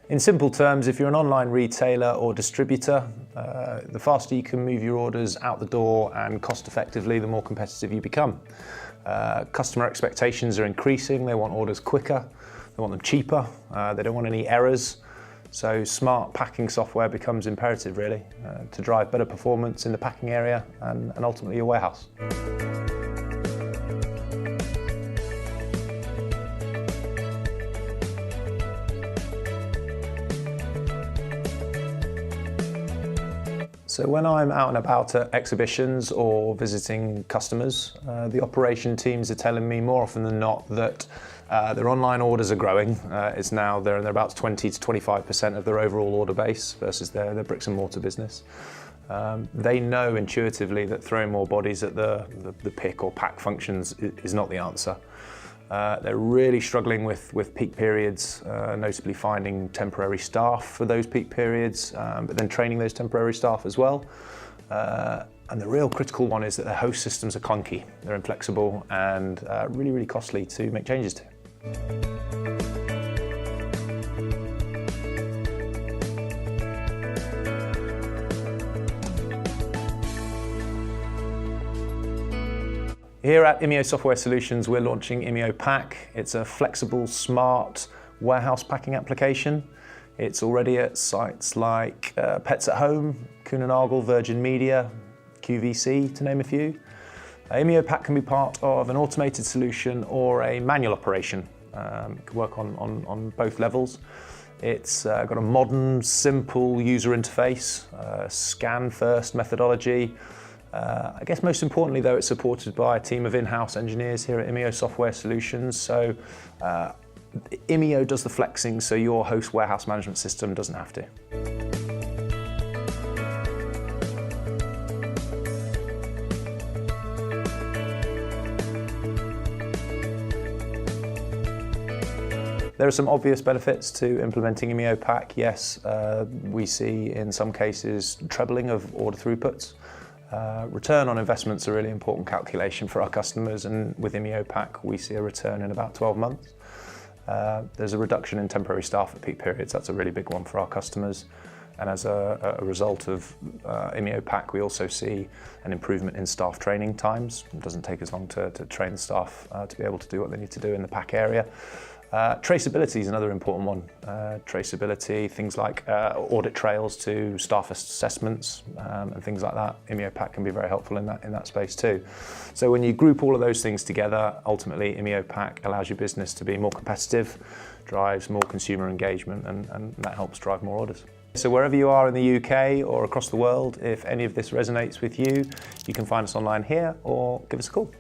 In simple terms, if you're an online retailer or distributor, the faster you can move your orders out the door and cost effectively, the more competitive you become. Customer expectations are increasing. They want orders quicker, they want them cheaper, they don't want any errors. So smart packing software becomes imperative really to drive better performance in the packing area and ultimately your warehouse. So when I'm out and about at exhibitions or visiting customers, the operation teams are telling me more often than not that their online orders are growing. It's now they're about 20 to 25% of their overall order base versus their bricks and mortar business. They know intuitively that throwing more bodies at the pick or pack functions is not the answer. They're really struggling with peak periods, notably finding temporary staff for those peak periods, but then training those temporary staff as well. And the real critical one is that their host systems are clunky, they're inflexible and really, really costly to make changes to. Here at Imio Software Solutions, we're launching imio-pack. It's a flexible, smart warehouse packing application. It's already at sites like Pets at Home, Kuehne+Nagel, Virgin Media, QVC, to name a few. imio-pack can be part of an automated solution or a manual operation. It can work on both levels. It's got a modern, simple user interface, scan-first methodology. I guess most importantly though, it's supported by a team of in-house engineers here at Imio Software Solutions. So Imio does the flexing so your host warehouse management system doesn't have to. There are some obvious benefits to implementing imio-pack. Yes, we see in some cases trebling of order throughputs. Return on investment's a really important calculation for our customers, and with imio-pack we see a return in about 12 months. There's a reduction in temporary staff at peak periods. That's a really big one for our customers. And as a result of imio-pack, we also see an improvement in staff training times. It doesn't take as long to train the staff to be able to do what they need to do in the pack area. Traceability is another important one. Traceability, things like audit trails to staff assessments and things like that. imio-pack can be very helpful in that space too. So when you group all of those things together, ultimately imio-pack allows your business to be more competitive, drives more consumer engagement, and that helps drive more orders. So wherever you are in the UK or across the world, if any of this resonates with you, you can find us online here or give us a call.